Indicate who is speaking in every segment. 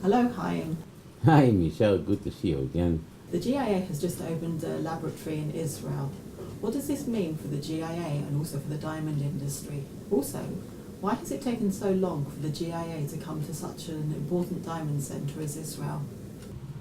Speaker 1: Hello, Chaim.
Speaker 2: Hi, Michelle. Good to see you again.
Speaker 1: The GIA has just opened a laboratory in Israel. What does this mean for the GIA and also for the diamond industry? Also, why has it taken so long for the GIA to come to such an important diamond center as Israel?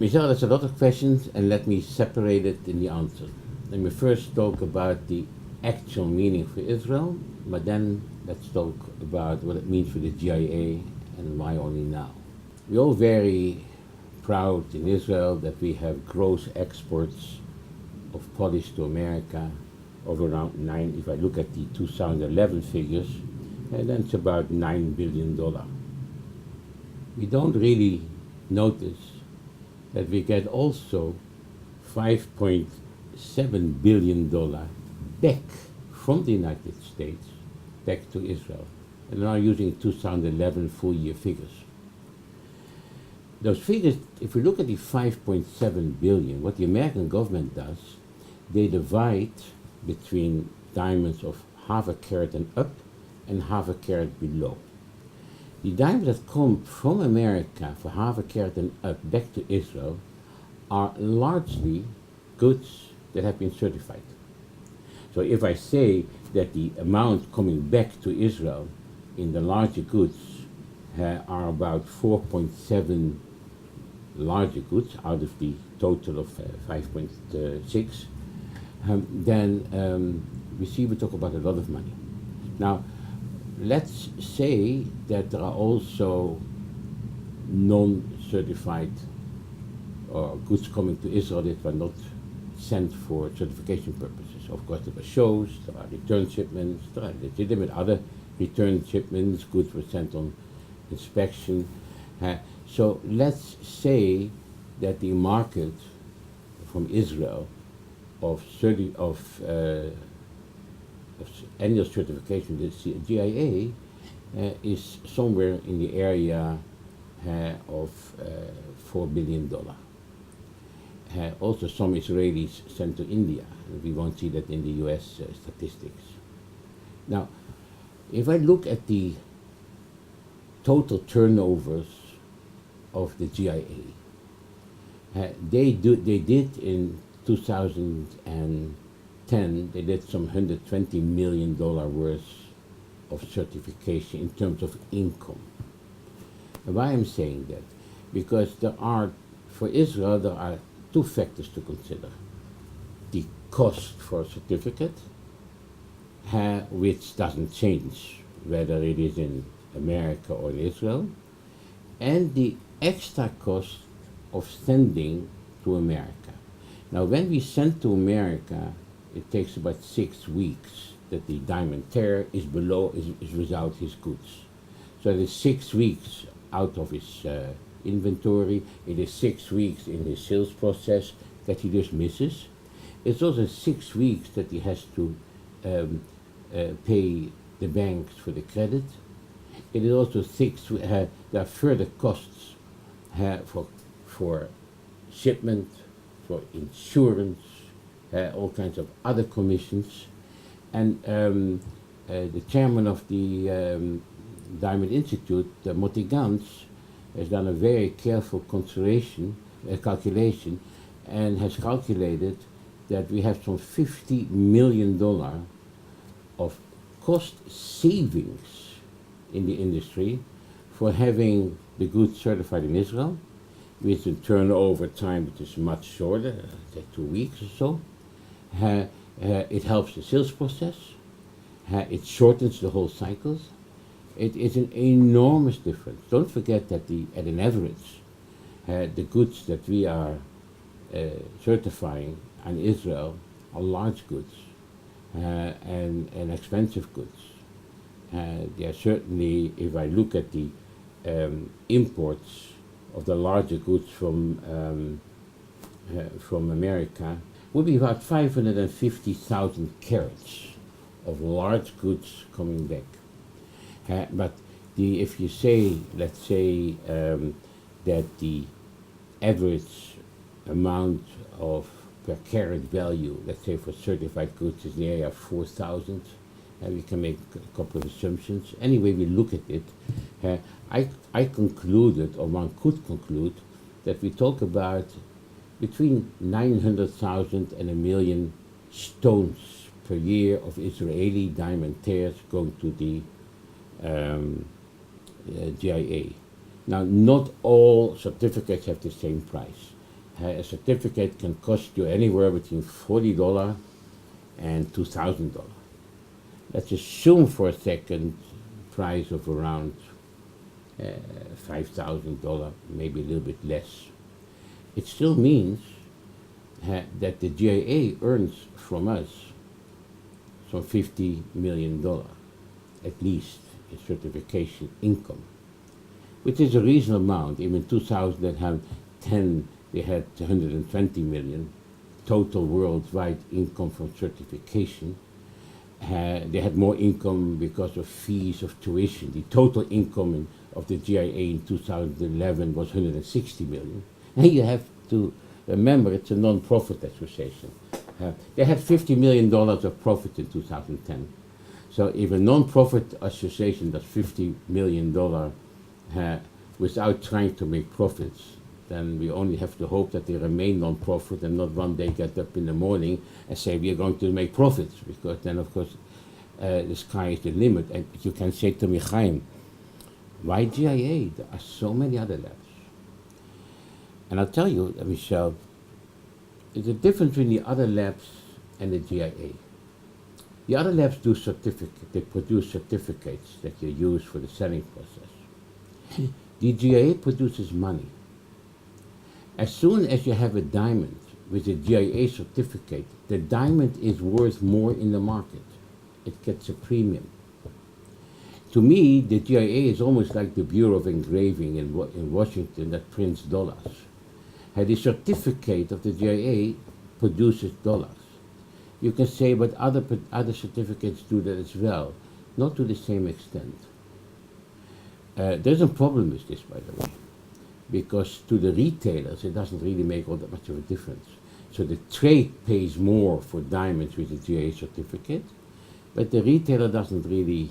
Speaker 2: Michelle, there's a lot of questions, and let me separate it in the answer. Let me first talk about the actual meaning for Israel, but then let's talk about what it means for the GIA and why only now. We're all very proud in Israel that we have gross exports of polish to America of around nine. If I look at the 2011 figures, then it's about $9 billion. We don't really notice that we get also $5.7 billion back from the United States back to Israel. And now using 2011 full year figures. Those figures, if we look at the 5.7 billion, what the American government does, they divide between diamonds of half a carat and up and half a carat below. The diamonds that come from America for half a carat and up back to Israel are largely goods that have been certified. So if I say that the amount coming back to Israel in the larger goods are about 4.7 larger goods out of the total of 5.6, then we talk about a lot of money. Now, let's say that there are also non-certified or goods coming to Israel that were not sent for certification purposes. Of course, there were shows, there are return shipments, there are legitimate other return shipments, goods were sent on inspection. So let's say that the market from Israel of annual certification, the GIA, is somewhere in the area of $4 billion. Also, some Israelis sent to India. We won't see that in the US statistics. Now, if I look at the total turnovers of the GIA, they did in 2010, they did some $120 million worth of certification in terms of income. And why I'm saying that? Because for Israel, there are two factors to consider. The cost for a certificate, which doesn't change whether it is in America or in Israel, and the extra cost of sending to America. Now, when we send to America, it takes about 6 weeks that the diamond tear is without his goods. So it is 6 weeks out of his inventory. It is 6 weeks in his sales process that he just misses. It's also 6 weeks that he has to pay the banks for the credit. It is also there are further costs for shipment, for insurance, all kinds of other commissions. And the chairman of the Diamond Institute, Motti Gans, has done a very careful calculation and has calculated that we have some $50 million of cost savings in the industry for having the goods certified in Israel, with a turnover time which is much shorter, 2 weeks or so. It helps the sales process. It shortens the whole cycles. It is an enormous difference. Don't forget that at an average, the goods that we are certifying in Israel are large goods and expensive goods. They are certainly, if I look at the imports of the larger goods from America, would be about 550,000 carats of large goods coming back. But if you say, let's say, that the average amount of per carat value, let's say for certified goods, is in the area of 4,000, We can make a couple of assumptions. Anyway, we look at it. I concluded, or one could conclude, that we talk about between 900,000 and 1,000,000 stones per year of Israeli diamond tears going to the GIA. Now, not all certificates have the same price. A certificate can cost you anywhere between $40 and $2,000. Let's assume for a second price of around $5,000, maybe a little bit less. It still means that the GIA earns from us some $50 million, at least, in certification income, which is a reasonable amount. Even in 2010, they had 120 million total worldwide income from certification. They had more income because of fees of tuition. The total income of the GIA in 2011 was 160 million. And you have to remember, it's a non-profit association. They had $50 million of profit in 2010. So if a non-profit association does $50 million without trying to make profits, then we only have to hope that they remain non-profit and not one day get up in the morning and say we are going to make profits, because then of course the sky is the limit. And you can say to me, Chaim, why GIA? There are so many other labs. And I'll tell you, Michelle, there's a difference between the other labs and the GIA. The other labs do certificates, they produce certificates that you use for the selling process. The GIA produces money. As soon as you have a diamond with a GIA certificate, the diamond is worth more in the market. It gets a premium. To me, the GIA is almost like the Bureau of Engraving in Washington that prints dollars. The certificate of the GIA produces dollars. You can say, but other certificates do that as well, not to the same extent. There's a problem with this, by the way, because to the retailers it doesn't really make all that much of a difference. So the trade pays more for diamonds with a GIA certificate, but the retailer doesn't really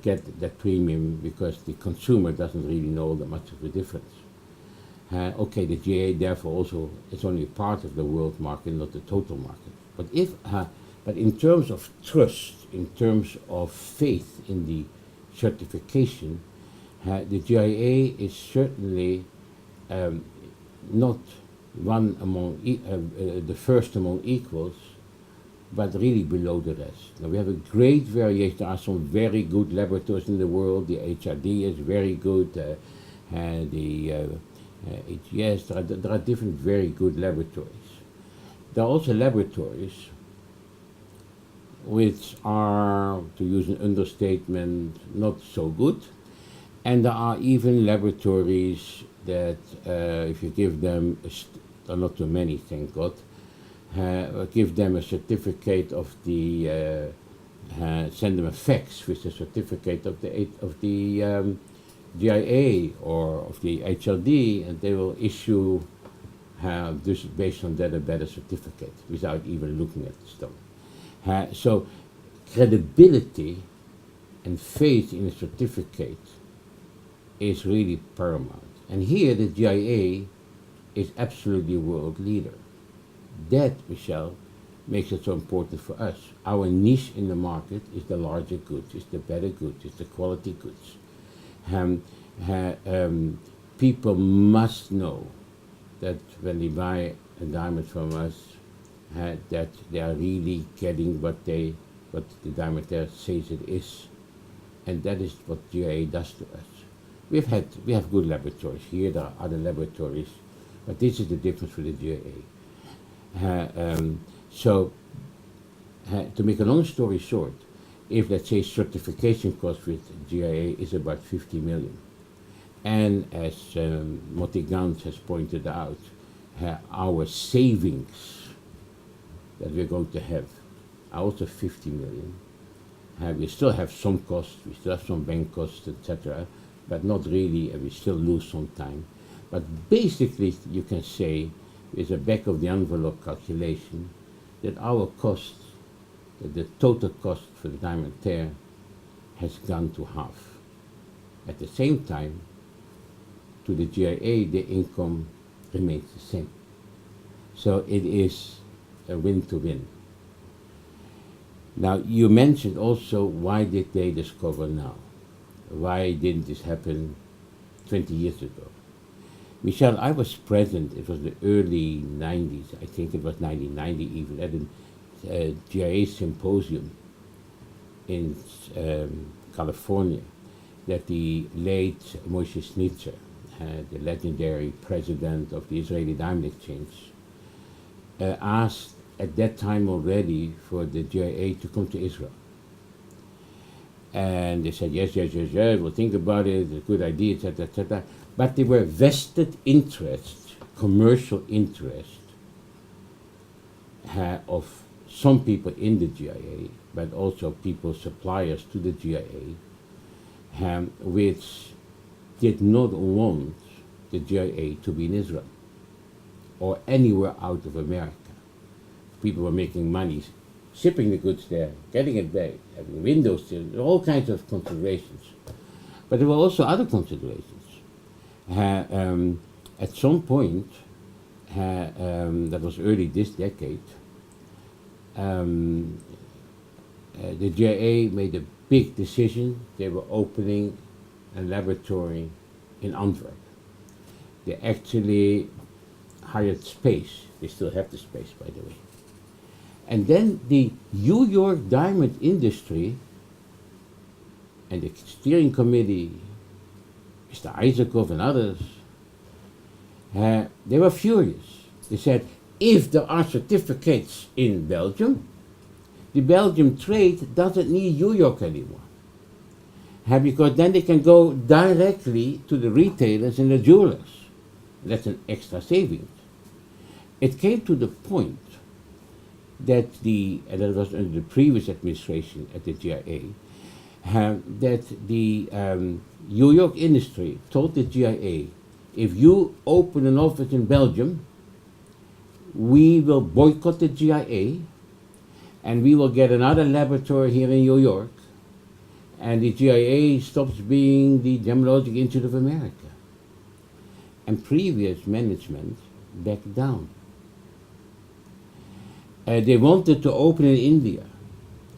Speaker 2: get that premium because the consumer doesn't really know that much of a difference. Okay, the GIA therefore also is only part of the world market, not the total market. But in terms of trust, in terms of faith in the certification, the GIA is certainly not one among the first among equals, but really below the rest. Now we have a great variation. There are some very good laboratories in the world. The HRD is very good. The HES, there are different very good laboratories. There are also laboratories which are, to use an understatement, not so good. And there are even laboratories that, if you give them, not too many, thank God, give them a certificate of the, send them a fax with a certificate of the GIA or of the HRD, and they will issue, just based on that, a better certificate without even looking at the stone. So credibility and faith in a certificate is really paramount. And here the GIA is absolutely a world leader. That, Michelle, makes it so important for us. Our niche in the market is the larger goods, it's the better goods, it's the quality goods. People must know that when they buy a diamond from us, that they are really getting what the diamond there says it is. And that is what GIA does to us. We have good laboratories here, there are other laboratories, but this is the difference with the GIA. To make a long story short, if let's say certification cost with GIA is about 50 million, and as Motti Gans has pointed out, our savings that we're going to have are also 50 million. We still have some costs, we still have some bank costs, etc., but not really, and we still lose some time. But basically, you can say, with a back of the envelope calculation, that our costs that the total cost for the diamond tear has gone to half. At the same time, to the GIA, the income remains the same. So it is a win to win. Now, you mentioned also, why did they discover now? Why didn't this happen 20 years ago? Michel, I was present, it was the early 90s, I think it was 1990 even, at a GIA symposium in California, that the late Moshe Snitzer, the legendary president of the Israeli Diamond Exchange, asked at that time already for the GIA to come to Israel. And they said, yes, we'll think about it, it's a good idea, etc., etc. But there were vested interests, commercial interests, of some people in the GIA, but also people, suppliers to the GIA, which did not want the GIA to be in Israel or anywhere out of America. People were making money, shipping the goods there, getting it back, having windows still, all kinds of considerations. But there were also other considerations. At some point, that was early this decade, the GIA made a big decision. They were opening a laboratory in Antwerp. They actually hired space. They still have the space, by the way. And then the New York diamond industry and the steering committee, Mr. Isaacov and others, they were furious. They said, if there are certificates in Belgium, the Belgian trade doesn't need New York anymore. Because then they can go directly to the retailers and the jewelers. That's an extra savings. It came to the point that and that was under the previous administration at the GIA, that the New York industry told the GIA, if you open an office in Belgium, we will boycott the GIA, and we will get another laboratory here in New York, and the GIA stops being the Gemological Institute of America. And previous management backed down. They wanted to open in India.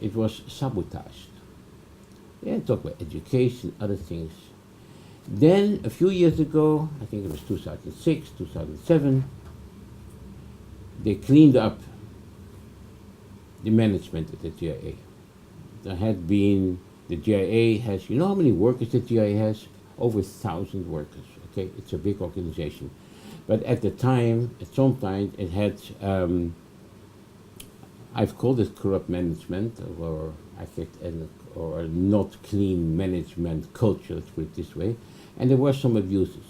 Speaker 2: It was sabotaged. They talk about education, other things. Then, a few years ago, I think it was 2006, 2007, they cleaned up the management at the GIA. There had been, the GIA has, you know how many workers the GIA has? Over 1,000 workers, okay? It's a big organization. But at the time, at some point, it had, I've called it corrupt management, or or not clean management culture, let's put it this way. And there were some abuses.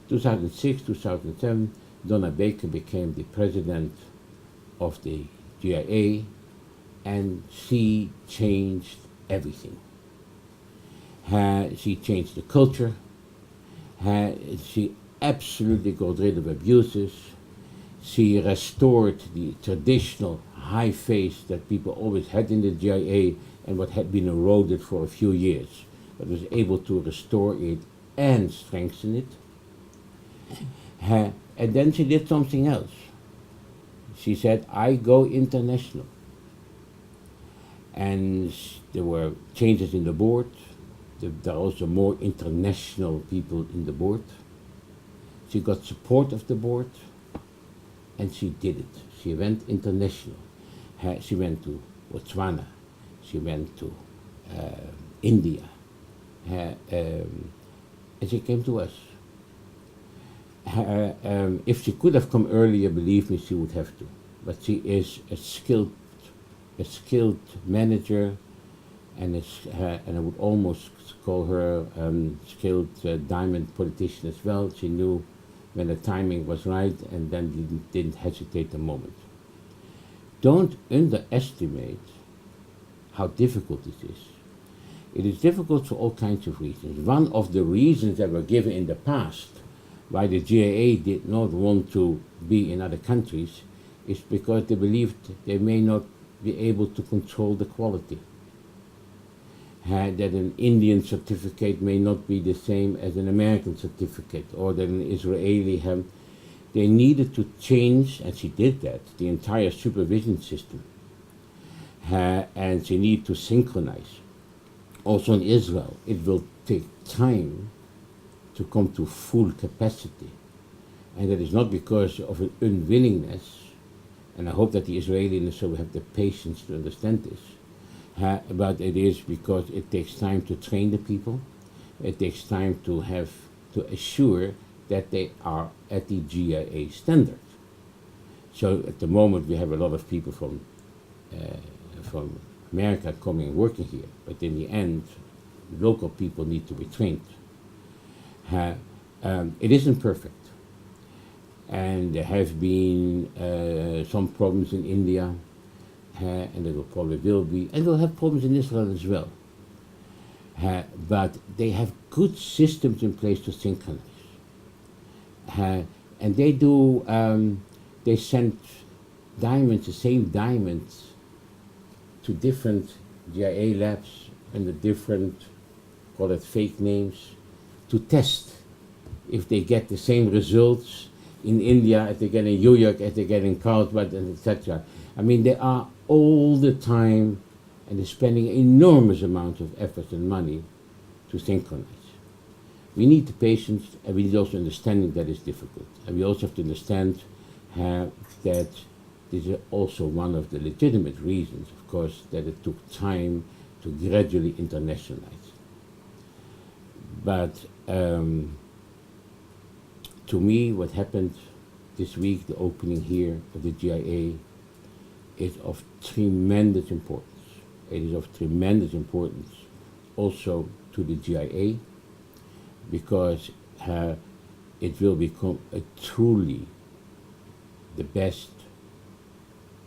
Speaker 2: 2006, 2007, Donna Baker became the president of the GIA, and she changed everything. She changed the culture. She absolutely got rid of abuses. She restored the traditional high face that people always had in the GIA and what had been eroded for a few years, but was able to restore it and strengthen it. And then she did something else. She said, I go international. And there were changes in the board. There are also more international people in the board. She got support of the board, and she did it. She went international. She went to Botswana. She went to India. And she came to us. If she could have come earlier, believe me, she would have to. But she is a skilled manager, and I would almost call her skilled diamond politician as well. She knew when the timing was right, and then didn't hesitate a moment. Don't underestimate how difficult this is. It is difficult for all kinds of reasons. One of the reasons that were given in the past why the GIA did not want to be in other countries is because they believed they may not be able to control the quality. That an Indian certificate may not be the same as an American certificate, or that an Israeli they needed to change, and she did that, the entire supervision system. And she needed to synchronize. Also in Israel, it will take time to come to full capacity. And that is not because of an unwillingness, and I hope that the Israelis will have the patience to understand this, but it is because it takes time to train the people. It takes time to assure that they are at the GIA standard. So at the moment we have a lot of people from America coming and working here, but in the end, local people need to be trained. It isn't perfect, and there have been some problems in India, and there probably will be, and we'll have problems in Israel as well. But they have good systems in place to synchronize. And they do, they send diamonds, the same diamonds, to different GIA labs under different, call it fake names, to test if they get the same results in India as they get in New York, as they get in Carlsbad, and etc. I mean, they are all the time, and they're spending enormous amounts of effort and money to synchronize. We need the patience, and we need also understanding that it's difficult. And we also have to understand that this is also one of the legitimate reasons, of course, that it took time to gradually internationalize. But to me, what happened this week, the opening here of the GIA, is of tremendous importance. It is of tremendous importance also to the GIA, because it will become truly the best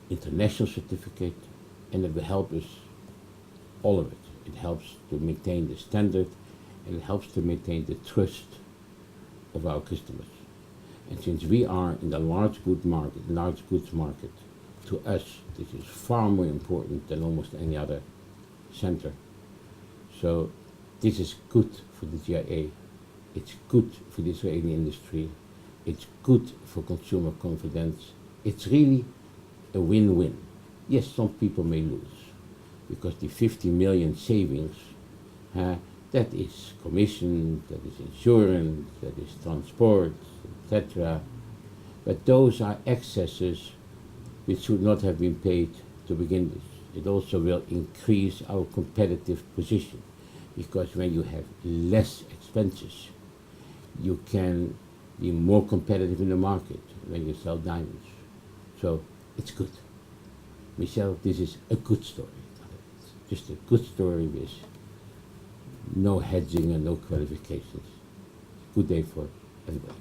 Speaker 2: international certificate, and it will help us, all of it. It helps to maintain the standard, and it helps to maintain the trust of our customers. And since we are in the large goods market, to us this is far more important than almost any other center. So this is good for the GIA, it's good for the Israeli industry, it's good for consumer confidence. It's really a win-win. Yes, some people may lose, because the 50 million savings, that is commission, that is insurance, that is transport, etc. But those are excesses which should not have been paid to begin with. It also will increase our competitive position, because when you have less expenses, you can be more competitive in the market when you sell diamonds. So it's good. Michelle, this is a good story. It's just a good story with no hedging and no qualifications. Good day for everybody.